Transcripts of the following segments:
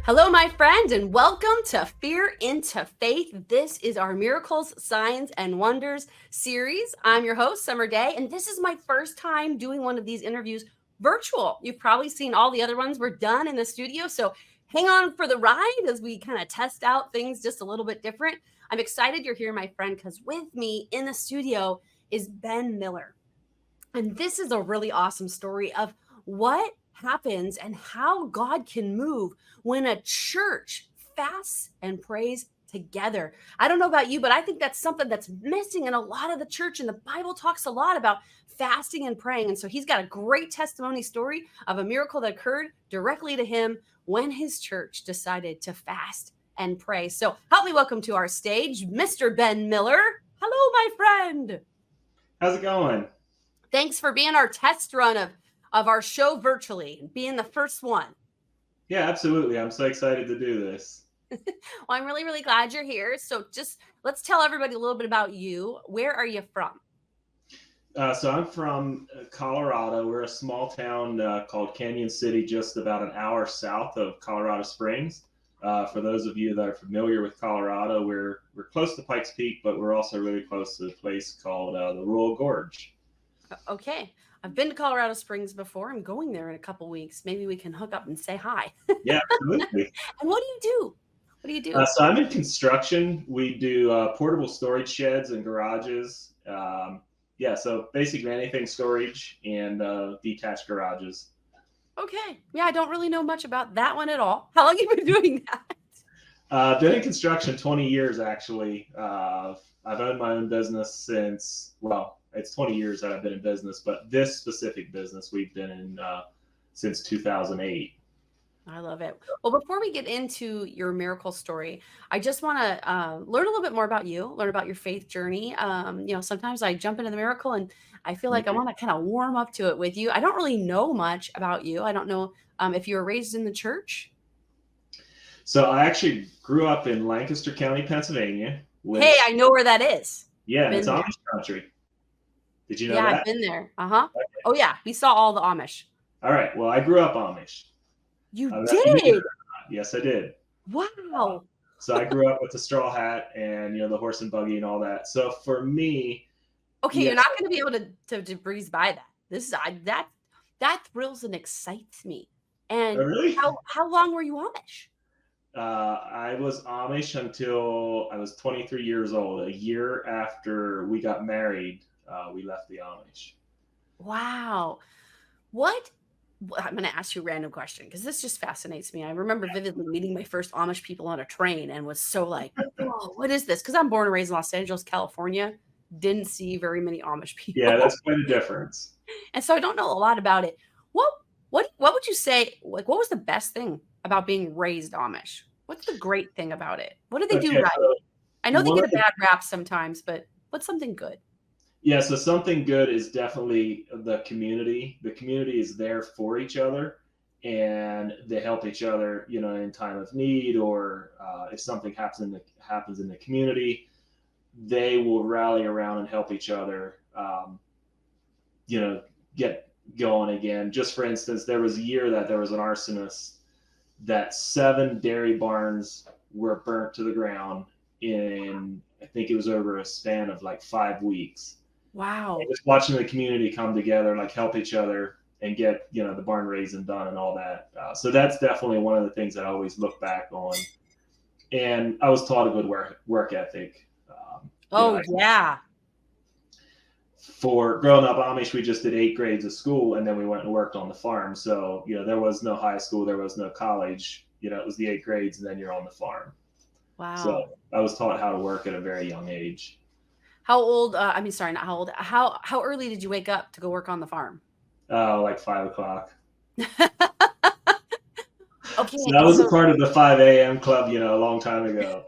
Hello, my friend, and welcome to Fear into Faith. This is our Miracles, Signs, and Wonders series. I'm your host, Summer Day, and this is my first time doing one of these interviews virtual. You've probably seen all the other ones were done in the studio, so hang on for the ride as we kind of test out things just a little bit different. I'm excited you're here, my friend, because with me in the studio is Ben Miller. And this is a really awesome story of what happens and how God can move when a church fasts and prays together. I don't know about you, but I think that's something that's missing in a lot of the church. And the Bible talks a lot about fasting and praying. And so he's got a great testimony story of a miracle that occurred directly to him when his church decided to fast and pray. So help me welcome to our stage, Mr. Ben Miller. Hello, my friend. How's it going? Thanks for being our test run of our show virtually, being the first one. Yeah, absolutely. I'm so excited to do this. Well, I'm really, really glad you're here. So just let's tell everybody a little bit about you. Where are you from? So I'm from Colorado. We're a small town called Canyon City, just about an hour south of Colorado Springs. For those of you that are familiar with Colorado, we're close to Pikes Peak, but we're also really close to a place called the Royal Gorge. Okay. I've been to Colorado Springs before. I'm going there in a couple weeks. Maybe we can hook up and say hi. Yeah, absolutely. And what do you do? What do you do? So I'm in construction. We do portable storage sheds and garages. Yeah, so basically anything storage and detached garages. Okay. Yeah, I don't really know much about that one at all. How long have you been doing that? Been in construction 20 years, actually. I've owned my own business since, well, it's 20 years that I've been in business, but this specific business we've been in since 2008. I love it. Well, before we get into your miracle story, I just want to learn a little bit more about you, learn about your faith journey. Sometimes I jump into the miracle and I feel like I want to kind of warm up to it with you. I don't really know much about you. I don't know if you were raised in the church. So I actually grew up in Lancaster County, Pennsylvania, Hey, which, I know where that is. yeah, it's Been there. Amish country. Did you know Yeah, I've that? been there. Uh-huh. Oh, yeah. We saw all the Amish. All right. Well, I grew up Amish. You Believe it or did. not, yes, I did. Wow. So I grew up with the straw hat and the horse and buggy and all that. So for me, Okay, yeah. you're not going to be able to breeze by that. This is that thrills and excites me. Oh, And really? how long were you Amish? I was Amish until I was 23 years old. A year after we got married, we left the Amish. Wow. I'm going to ask you a random question because this just fascinates me. I remember vividly meeting my first Amish people on a train and was so like, whoa, what is this? Because I'm born and raised in Los Angeles, California. Didn't see very many Amish Yeah, people. that's quite a difference. And so I don't know a lot about it. What what would you say, like, what was the best thing about being raised Amish? What's the great thing about it? What do they do Okay, right? so I know they one get of a the bad rap sometimes, but what's something good? yeah, so something good is definitely the community. The community is there for each other, and they help each other, in time of need, or if something happens in the community, they will rally around and help each other. Get going again. Just for instance, there was a year that there was an arsonist that 7 dairy barns were burnt to the ground in, I think it was over a span of like 5 weeks. And Wow. just watching the community come together, like help each other and get, the barn raising done and all that. So that's definitely one of the things that I always look back on. And I was taught a good work ethic. Oh I yeah. for growing up Amish, we just did 8 grades of school and then we went and worked on the farm. So, there was no high school, there was no college. It was the 8 grades and then you're on the farm. So Wow. I was taught how to work at a very young age. How old, I mean, sorry, not how old. How early did you wake up to go work on the farm? Like 5 o'clock. So Okay, that was a so part of the 5 a.m. club, a long time ago.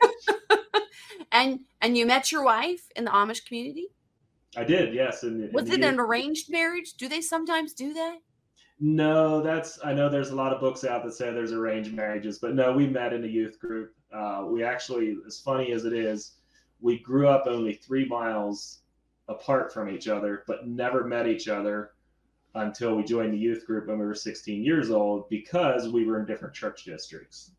and you met your wife in the Amish community? I did, yes. In Was the it youth. an arranged marriage? Do they sometimes do that? No, I know there's a lot of books out that say there's arranged marriages, but no, we met in a youth group. We actually, as funny as it is, we grew up only 3 miles apart from each other, but never met each other until we joined the youth group when we were 16 years old because we were in different church districts.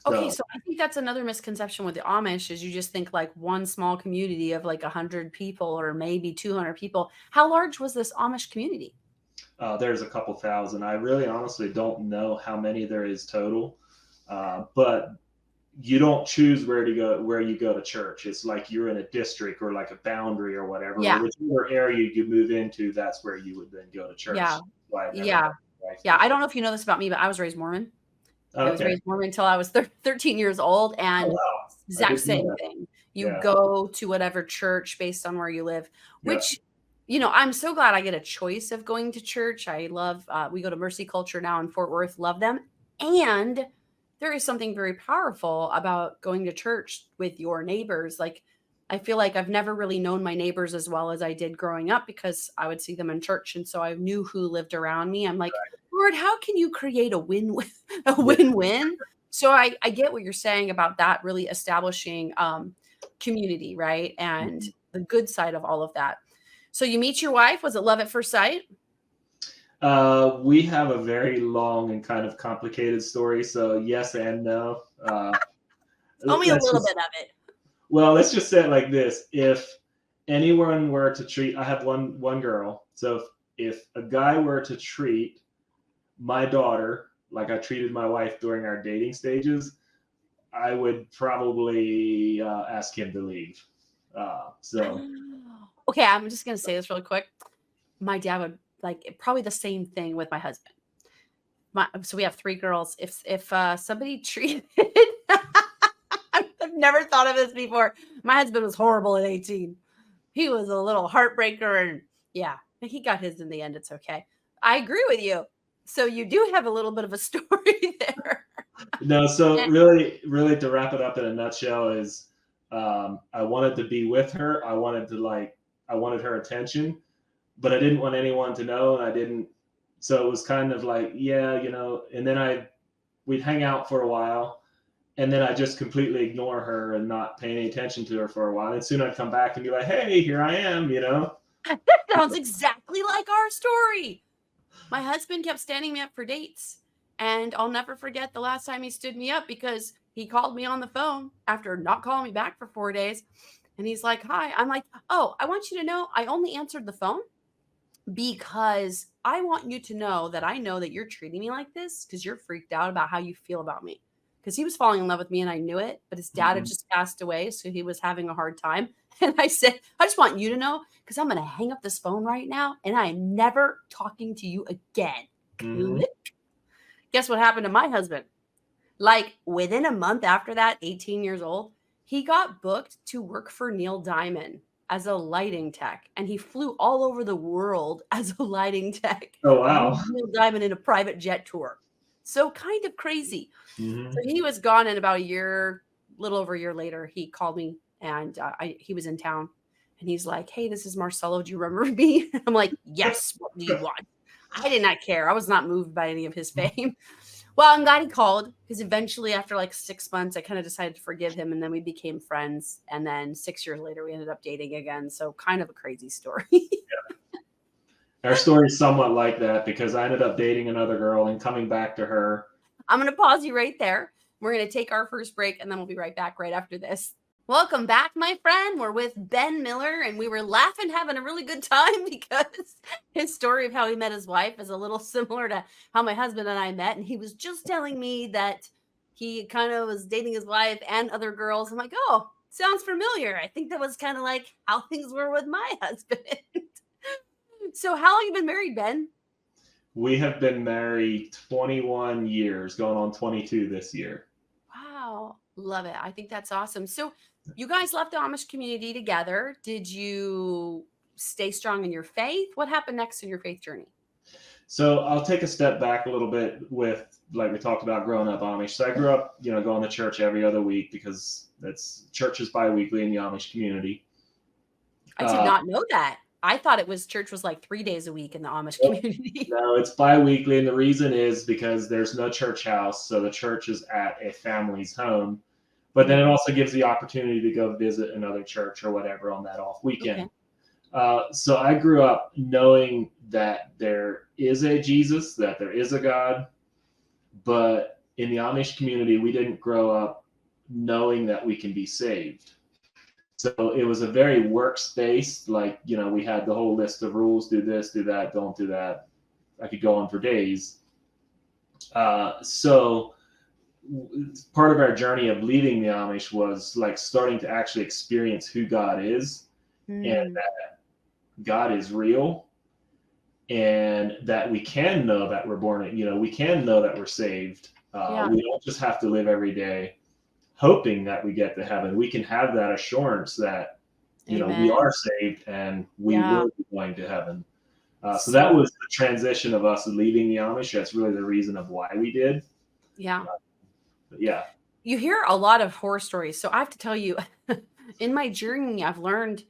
Okay, So so I think that's another misconception with the Amish is you just think like one small community of like 100 people or maybe 200 people. How large was this Amish community? there's a couple thousand. I really honestly don't know how many there is total, but you don't choose where you go to church. It's like you're in a district or like a boundary or whatever, or Yeah, whichever area you move into, that's where you would then go to church. yeah, That's why I've never yeah, had my wife yeah. go I to. don't know if you know this about me, but I was raised Mormon. I was Okay. raised Mormon until I was 13 years old, Oh and wow. I exact didn't know same that. thing. You Yeah. go to whatever church based on where you live, Yeah. which, I'm so glad I get a choice of going to church. I love, we go to Mercy Culture now in Fort Worth, love them. And there is something very powerful about going to church with your neighbors. Like, I feel like I've never really known my neighbors as well as I did growing up because I would see them in church. And so I knew who lived around me. I'm like, Lord, how can you create a win-win, a Yeah. win-win? So I get what you're saying about that really establishing community, right? And Mhm. the good side of all of that. So you meet your wife. Was it love at first sight? We have a very long and kind of complicated story, so yes and no. Tell me a Let's little just bit of it. Well, let's just say it like this: if anyone were to treat, I have one girl, so if a guy were to treat my daughter like I treated my wife during our dating stages, I would probably ask him to leave. So Okay, I'm just gonna say this really quick. My dad would like probably the same thing with my husband. So we have three girls. If somebody treated, I've never thought of this before. My husband was horrible at 18. He was a little heartbreaker, and yeah, he got his in the end. It's okay. I agree with you. So you do have a little bit of a story there. no, so And really to wrap it up in a nutshell is I wanted to be with her. I wanted her attention, but I didn't want anyone to know, and I didn't. So it was kind of like, yeah, and then we'd hang out for a while, and then I just completely ignore her and not pay any attention to her for a while. And soon I'd come back and be like, hey, here I am. that sounds exactly like our story. My husband kept standing me up for dates. And I'll never forget the last time he stood me up because he called me on the phone after not calling me back for 4 days. And he's like, hi. I'm like, oh, I want you to know I only answered the phone because I want you to know that I know that you're treating me like this because you're freaked out about how you feel about me. Because he was falling in love with me and I knew it, but his dad had Mhm. just passed away. So he was having a hard time. And I said, I just want you to know because I'm going to hang up this phone right now and I am never talking to you again. Mhm. Click. Guess what happened to my husband? Like within a month after that, 18 years old, he got booked to work for Neil Diamond as a lighting tech. And he flew all over the world as a lighting tech Oh with wow. Neil Diamond in a private jet tour. So kind of crazy. So Hmm. he was gone in about a year, little over a year later. He called me and he was in town. And he's like, hey, this is Marcelo. Do you remember me? I'm like, yes. What do you want? I did not care. I was not moved by any of his fame. Well, I'm glad he called because eventually, after like 6 months, I kind of decided to forgive him, and then we became friends. And then 6 years later, we ended up dating again. So kind of a crazy story. Our story is somewhat like that because I ended up dating another girl and coming back to her. I'm going to pause you right there. We're going to take our first break, and then we'll be right back right after this. Welcome back, my friend. We're with Ben Miller, and we were laughing, having a really good time because his story of how he met his wife is a little similar to how my husband and I met. And he was just telling me that he kind of was dating his wife and other girls. I'm like, oh, sounds familiar. I think that was kind of like how things were with my husband. So, how long you been married, Ben? We have been married 21 years, going on 22 this year. Wow, love it. I think that's awesome. So, you guys left the Amish community together. Did you stay strong in your faith? What happened next in your faith journey? So I'll take a step back a little bit with, like we talked about, growing up Amish. So I grew up, going to church every other week because that's church is biweekly in the Amish community. I did Uh, not know that. I thought it was church was like 3 days a week in the Amish Nope. community. No, it's biweekly, and the reason is because there's no church house, so the church is at a family's home. But then Mhm. it also gives the opportunity to go visit another church or whatever on that off weekend. Okay. So I grew up knowing that there is a Jesus, that there is a God, but in the Amish community, we didn't grow up knowing that we can be saved. So it was a very works-based, like, we had the whole list of rules: do this, do that, don't do that. I could go on for days. So part of our journey of leaving the Amish was like starting to actually experience who God is, and that God is real, and that we can know that we're born, we can know that we're saved. We don't just have to live every day hoping that we get to heaven. We can have that assurance that, we are saved and we will be going to heaven. So that was the transition of us leaving the Amish. That's really the reason of why we did. Yeah. Yeah. You hear a lot of horror stories. So I have to tell you, in my journey, I've learned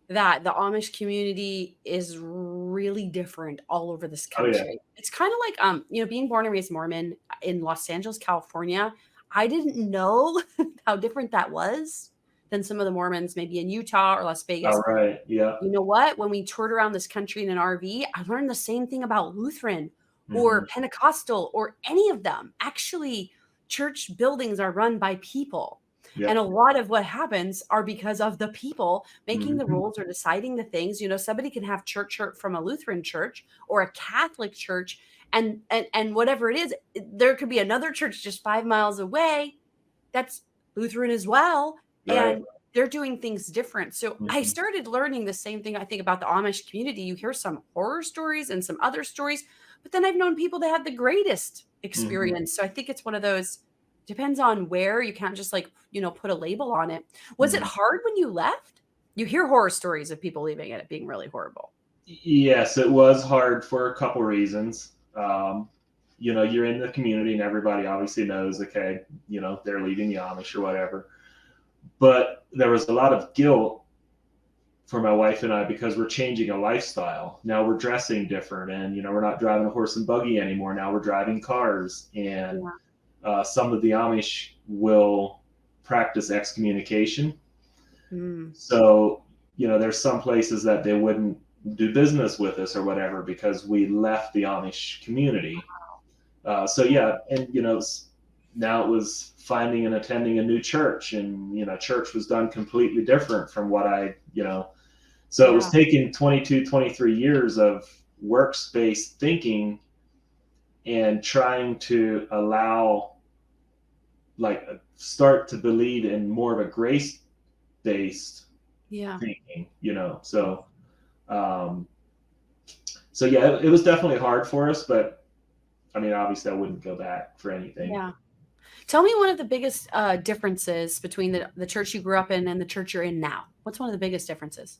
that the Amish community is really different all over this country. Oh, yeah. It's kind of like, being born and raised Mormon in Los Angeles, California. I didn't know how different that was than some of the Mormons maybe in Utah or Las Vegas. All right. Yeah. You know what? When we toured around this country in an RV, I learned the same thing about Lutheran or Pentecostal or any of them. Actually, church buildings are run by people. Yeah. And a lot of what happens are because of the people making the rules or deciding the things. Somebody can have church hurt from a Lutheran church or a Catholic church, and whatever it is, there could be another church just 5 miles away that's Lutheran as well. Right. And they're doing things different. So I started learning the same thing, I think, about the Amish community. You hear some horror stories and some other stories, but then I've known people that had the greatest experience. So I think it's one of those, depends on where. You can't just put a label on it. Was it hard when you left? You hear horror stories of people leaving and it being really horrible. Yes, it was hard for a couple reasons. You're in the community and everybody obviously knows, okay, they're leaving the Amish or whatever. But there was a lot of guilt for my wife and I because we're changing a lifestyle. Now we're dressing different, and we're not driving a horse and buggy anymore. Now we're driving cars, and some of the Amish will practice excommunication. So there's some places that they wouldn't do business with us or whatever because we left the Amish community. So yeah, and now it was finding and attending a new church, and church was done completely different from what so it was taking 22, 23 years of works-based thinking and trying to start to believe in more of a grace-based thinking, so yeah, it was definitely hard for us, but I mean, obviously I wouldn't go back for anything. Yeah. Tell me one of the biggest differences between the church you grew up in and the church you're in now. What's one of the biggest differences?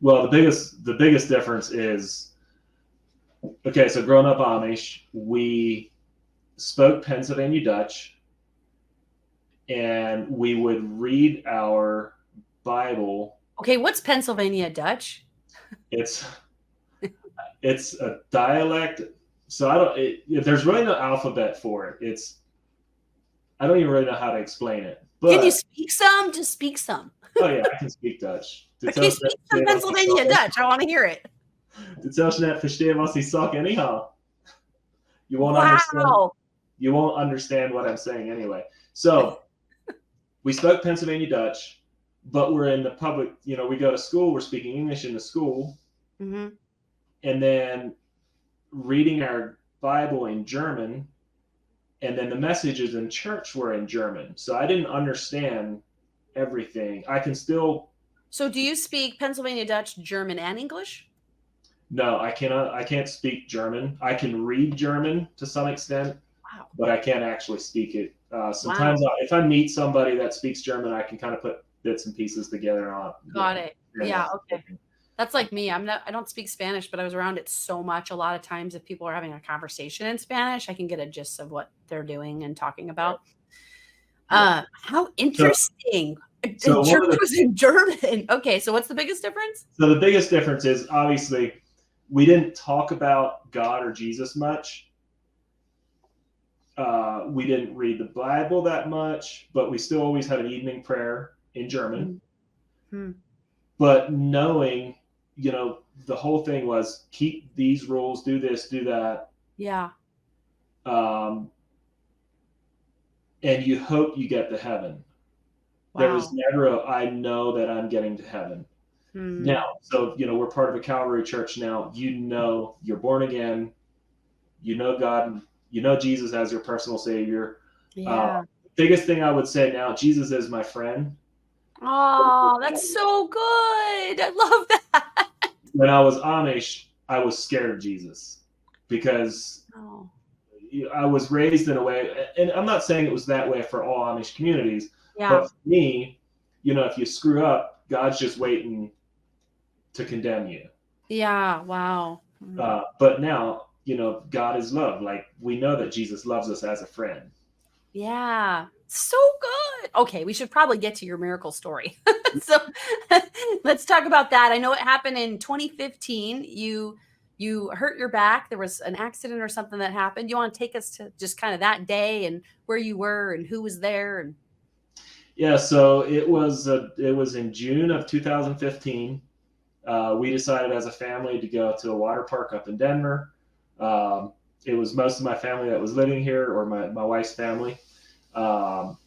Well, the biggest difference is, okay, so growing up Amish, we spoke Pennsylvania Dutch, and we would read our Bible. Okay, what's Pennsylvania Dutch? It's a dialect. So there's really no alphabet for it. I don't even really know how to explain it. But, can you speak some? Just speak some. Oh yeah, I can speak Dutch. Okay, speak some Pennsylvania Dutch. I want to hear it. Du tells net förstår vad jag sa anyhow. You won't understand. You won't understand what I'm saying anyway. So we spoke Pennsylvania Dutch, but we're in the public. We go to school. We're speaking English in the school, and then reading our Bible in German, and then the messages in church were in German. So I didn't understand everything. I can still. So do you speak Pennsylvania Dutch, German, and English? No, I cannot. I can't speak German. I can read German to some extent, but I can't actually speak it. Sometimes if I meet somebody that speaks German, I can kind of put bits and pieces together on. Got it. Yeah. Okay. That's like me. I don't speak Spanish, but I was around it so much. A lot of times if people are having a conversation in Spanish, I can get a gist of what they're doing and talking about. How interesting. So church was in German. Okay. So what's the biggest difference? So the biggest difference is obviously we didn't talk about God or Jesus much. We didn't read the Bible that much, but we still always had an evening prayer in German. But knowing, the whole thing was keep these rules, do this, do that. Yeah. and you hope you get to heaven. There was Wow. never a, I know that I'm getting to heaven. Hmm. Now, so, we're part of a Calvary church now. You're born again. You know God. You know Jesus as your personal Savior. Uh, Yeah. Biggest thing I would say now, Jesus is my friend. Oh, that's so good. I love that. When I was Amish, I was scared of Jesus because Oh, I was raised in a way, and I'm not saying it was that way for all Amish communities, but yeah. for me, if you screw up, God's just waiting to condemn you. Yeah. Wow. But now, God is love. Like we know that Jesus loves us as a friend. Yeah. So good. Okay, we should probably get to your miracle story. So let's talk about that. I know it happened in 2015. You hurt your back. There was an accident or something that happened. You want to take us to just kind of that day and where you were and who was there and Yeah, so it was in June of 2015. We decided as a family to go to a water park up in Denver. Um, it was most of my family that was living here, or my wife's family. Um,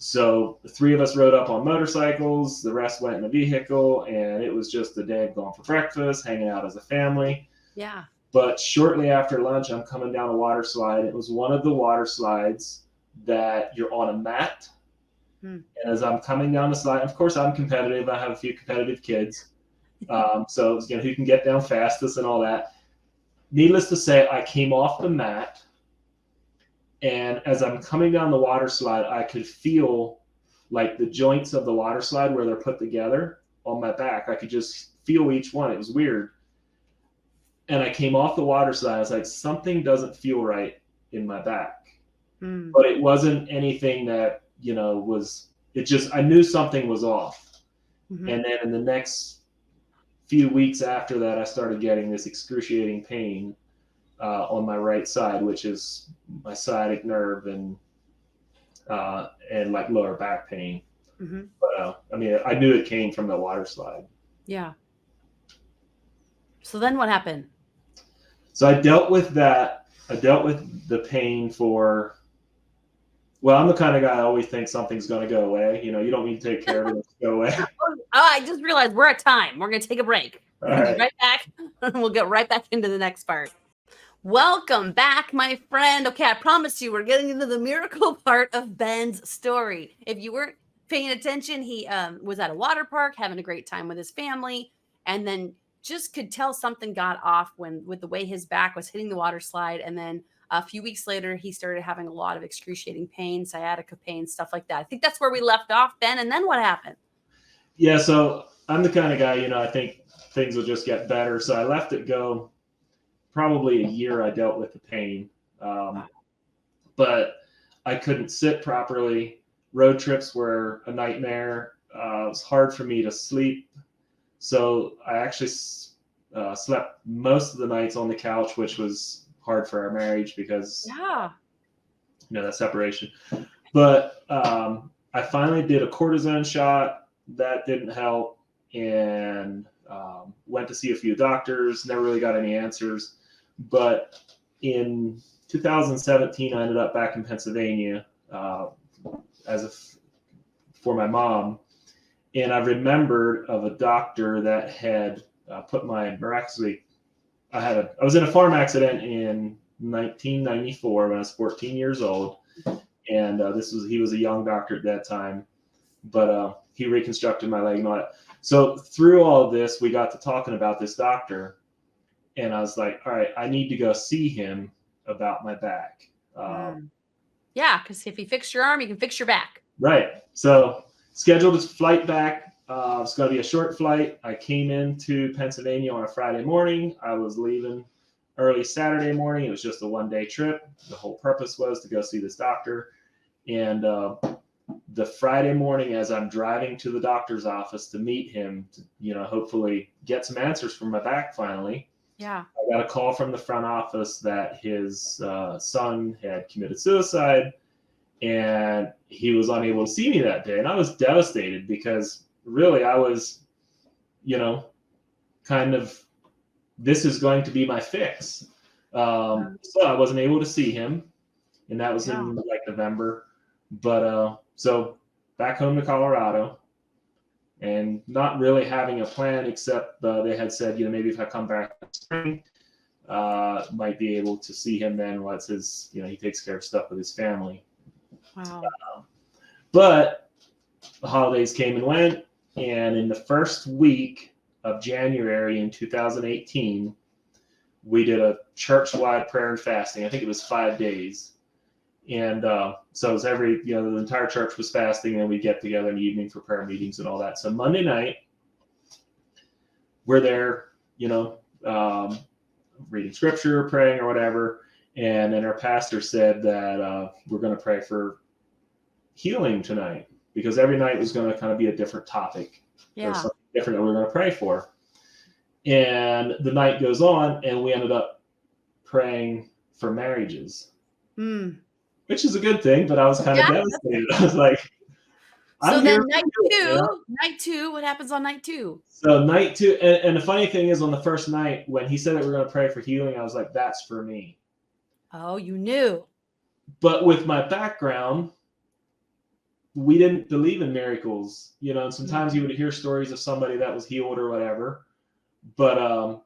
so the three of us rode up on motorcycles. The rest went in a vehicle, and it was just a day of going for breakfast, hanging out as a family. yeah. But shortly after lunch, I'm coming down a water slide. It was one of the water slides that you're on a mat. Hmm. And as I'm coming down the slide, of course, I'm competitive. I have a few competitive kids. So, who can get down fastest and all that. Needless to say, I came off the mat. And as I'm coming down the water slide, I could feel like the joints of the water slide where they're put together on my back. I could just feel each one. It was weird. And I came off the water slide. I was like, something doesn't feel right in my back. Hmm. But it wasn't anything that, it just, I knew something was off. Mm-hmm. And then in the next few weeks after that, I started getting this excruciating pain on my right side, which is my sciatic nerve and like lower back pain. Mm-hmm. But I knew it came from the water slide. Yeah. So then what happened? So I dealt with that. I dealt with the pain for. Well, I'm the kind of guy I always think something's going to go away. You don't need to take care of it; it'll go away. Oh, I just realized we're at time. We're going to take a break. All We'll be right. right back. We'll get right back into the next part. Welcome back, my friend. Okay, I promise you, we're getting into the miracle part of Ben's story. If you weren't paying attention, he was at a water park having a great time with his family, and then just could tell something got off when with the way his back was hitting the water slide. And then a few weeks later, he started having a lot of excruciating pain, sciatica pain, stuff like that. I think that's where we left off, Ben. And then what happened? Yeah. So I'm the kind of guy. I think things will just get better. So I let it go. Probably a year. I dealt with the pain. Um, but I couldn't sit properly. Road trips were a nightmare. It was hard for me to sleep. So I actually slept most of the nights on the couch, which was hard for our marriage because, Yeah. that separation. But I finally did a cortisone shot. That didn't help. And went to see a few doctors, never really got any answers. But in 2017, I ended up back in Pennsylvania for my mom, and I remembered of a doctor that had put my miraculously. I was in a farm accident in 1994 when I was 14 years old, and he was a young doctor at that time, but he reconstructed my leg and all that. So through all of this, we got to talking about this doctor, and I was like, all right, I need to go see him about my back. Yeah, because if you fix your arm, you can fix your back. Right. So scheduled his flight back. It's going to be a short flight. I came into Pennsylvania on a Friday morning. I was leaving early Saturday morning. It was just a one-day trip. The whole purpose was to go see this doctor. And the Friday morning, as I'm driving to the doctor's office to meet him, to, hopefully get some answers from my back finally, Yeah. I got a call from the front office that his son had committed suicide, and he was unable to see me that day. And I was devastated because really I was, kind of, this is going to be my fix. So I wasn't able to see him, and that was Yeah. in like November. But so back home to Colorado, and not really having a plan, except they had said, maybe if I come back in spring, might be able to see him then. What's his, he takes care of stuff with his family. Wow. But the holidays came and went, and in the first week of January in 2018, we did a church-wide prayer and fasting. I think it was 5 days. And so it was the entire church was fasting, and we get together in the evening for prayer meetings and all that. So Monday night, we're there, reading scripture, praying or whatever. And then our pastor said that we're going to pray for healing tonight, because every night was going to kind of be a different topic or something different that we're going to pray for. And the night goes on, and we ended up praying for marriages. Which is a good thing, but I was kind of devastated. I was like, so then night two, what happens on night 2? So night 2, and the funny thing is, on the first night, when he said that we're going to pray for healing, I was like, that's for me. Oh, you knew. But with my background, we didn't believe in miracles, and sometimes you would hear stories of somebody that was healed or whatever. But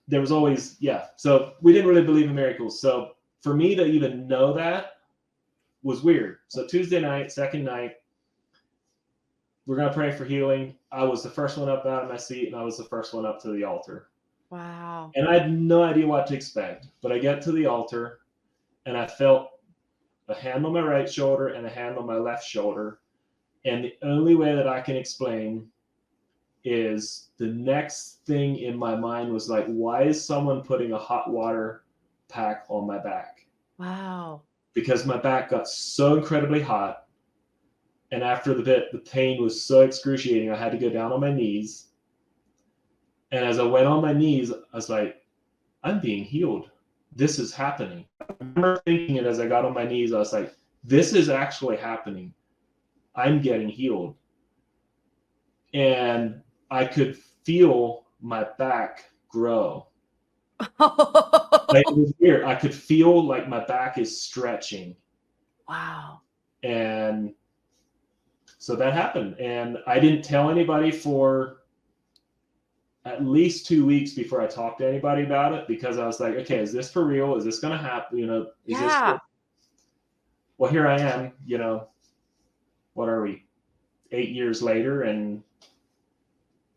there was always, so we didn't really believe in miracles. So for me to even know that was weird. So Tuesday night, second night, we're going to pray for healing. I was the first one up out of my seat, and I was the first one up to the altar. Wow. And I had no idea what to expect. But I get to the altar, and I felt a hand on my right shoulder and a hand on my left shoulder. And the only way that I can explain is the next thing in my mind was like, why is someone putting a hot water pack on my back? Wow. Because my back got so incredibly hot. And after the bit, the pain was so excruciating, I had to go down on my knees. And as I went on my knees, I was like, I'm being healed. This is happening. I remember thinking it as I got on my knees. I was like, this is actually happening. I'm getting healed. And I could feel my back grow. Like, it was weird. I could feel like my back is stretching. Wow. And so that happened. And I didn't tell anybody for at least 2 weeks before I talked to anybody about it, because I was like, okay, is this for real? Is this going to happen? Is this real? Well, here I am, what are we, 8 years later, and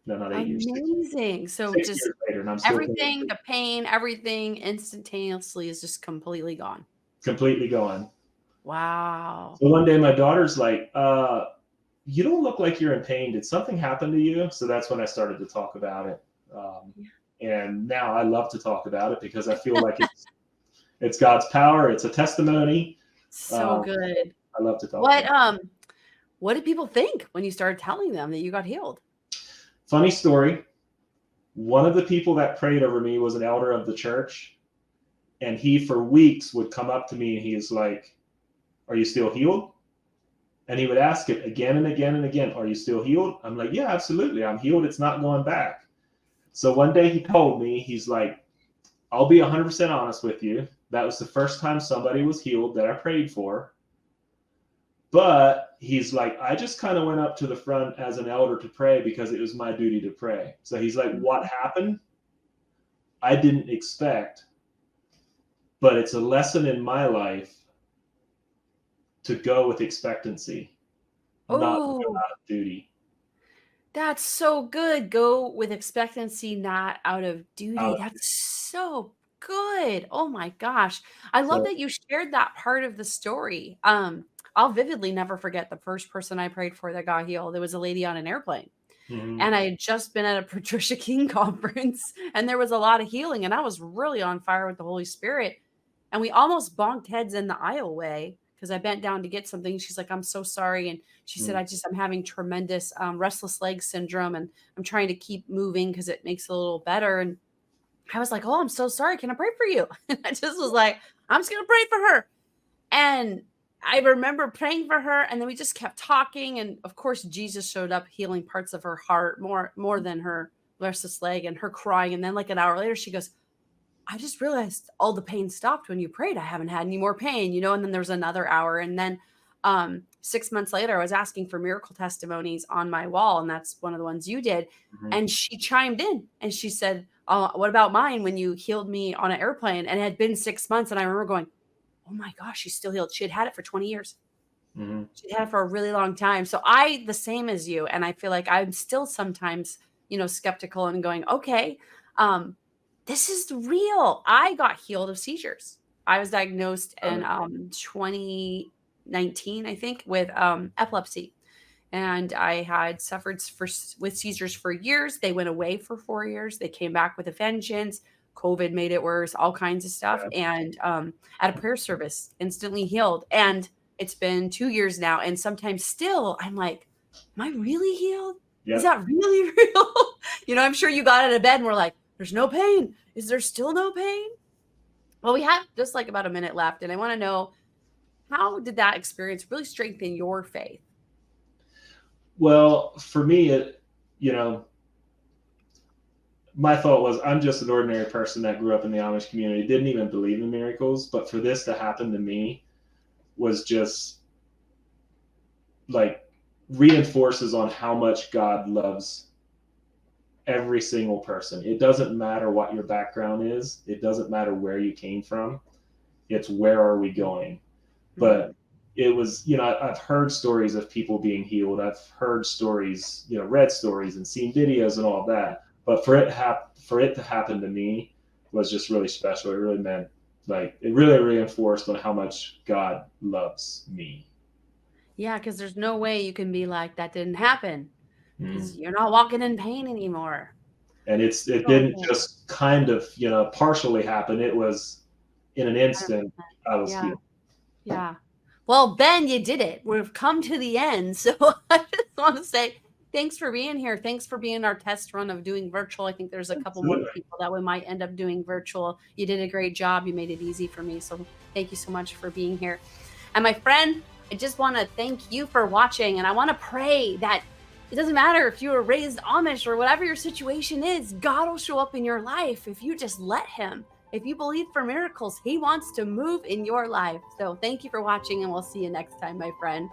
no, not 8 years. Amazing. So 6 just years later, and I'm still everything, the pain, everything instantaneously is just completely gone. Completely gone. Wow. So one day my daughter's like, you don't look like you're in pain. Did something happen to you? So that's when I started to talk about it. And now I love to talk about it, because I feel like it's God's power. It's a testimony. So good. I love to talk about it. What did people think when you started telling them that you got healed? Funny story. One of the people that prayed over me was an elder of the church. And he, for weeks, would come up to me and he's like, are you still healed? And he would ask it again and again and again, are you still healed? I'm like, yeah, absolutely. I'm healed. It's not going back. So one day he told me, he's like, I'll be 100% honest with you. That was the first time somebody was healed that I prayed for. But he's like, I just kind of went up to the front as an elder to pray because it was my duty to pray. So he's like, what happened? I didn't expect, but it's a lesson in my life to go with expectancy, not to go out of duty. That's so good. Go with expectancy, not out of duty. That's so good. Oh my gosh. I love that you shared that part of the story. I'll vividly never forget the first person I prayed for that got healed. There was a lady on an airplane. And I had just been at a Patricia King conference, and there was a lot of healing, and I was really on fire with the Holy Spirit. And we almost bonked heads in the aisleway because I bent down to get something. She's like, I'm so sorry. And she said, I'm having tremendous restless leg syndrome, and I'm trying to keep moving because it makes it a little better. And I was like, oh, I'm so sorry. Can I pray for you? And I just was like, I'm just going to pray for her. And I remember praying for her, and then we just kept talking. And of course, Jesus showed up healing parts of her heart more than her restless leg and her crying. And then like an hour later, she goes, I just realized all the pain stopped when you prayed. I haven't had any more pain, and then there's another hour. And then 6 months later, I was asking for miracle testimonies on my wall, and that's one of the ones you did. Mhm. And she chimed in and she said, what about mine when you healed me on an airplane? And it had been 6 months. And I remember going, oh my gosh, she's still healed. She had it for 20 years. Mhm. She'd had it for a really long time. So I the same as you, and I feel like I'm still sometimes, skeptical and going, "Okay, um, this is real." I got healed of seizures. I was diagnosed in, Okay. 2019, I think, with, epilepsy, and I had suffered with seizures for years. They went away for 4 years. They came back with a vengeance. COVID made it worse, all kinds of stuff, Yeah. and, at a prayer service, instantly healed, and it's been 2 years now, and sometimes still, I'm like, "Am I really healed? Is Yep. that really real?" I'm sure you got out of bed and were like, "There's no pain. Is there still no pain?" Well, we have just, like, about a minute left, and I wanna know, how did that experience really strengthen your faith? Well, for me, you know, my thought was I'm just an ordinary person that grew up in the Amish community, didn't even believe in miracles, but for this to happen to me was just like reinforces on how much God loves every single person. It doesn't matter what your background is, it doesn't matter where you came from. It's where are we going? Mm, But it was, I've heard stories of people being healed. I've heard stories, read stories and seen videos and all of that. But for it to happen to me was just really special. It really meant, like, it really reinforced on how much God loves me. yeah, because there's no way you can be like, "That didn't happen," Mm. because 'cause you're not walking in pain anymore. And it Oh, didn't man, just kind of, partially happen. It was in an instant 100%. I was Yeah. healed. Yeah. Well, Ben, you did it. We've come to the end. So I just want to say thanks for being here. Thanks for being our test run of doing virtual. I think there's a couple more Absolutely. people that we might end up doing virtual. You did a great job. You made it easy for me. So thank you so much for being here. And my friend, I just want to thank you for watching. And I want to pray that it doesn't matter if you were raised Amish or whatever your situation is, God will show up in your life if you just let Him. If you believe for miracles, He wants to move in your life. So thank you for watching, and we'll see you next time, my friend.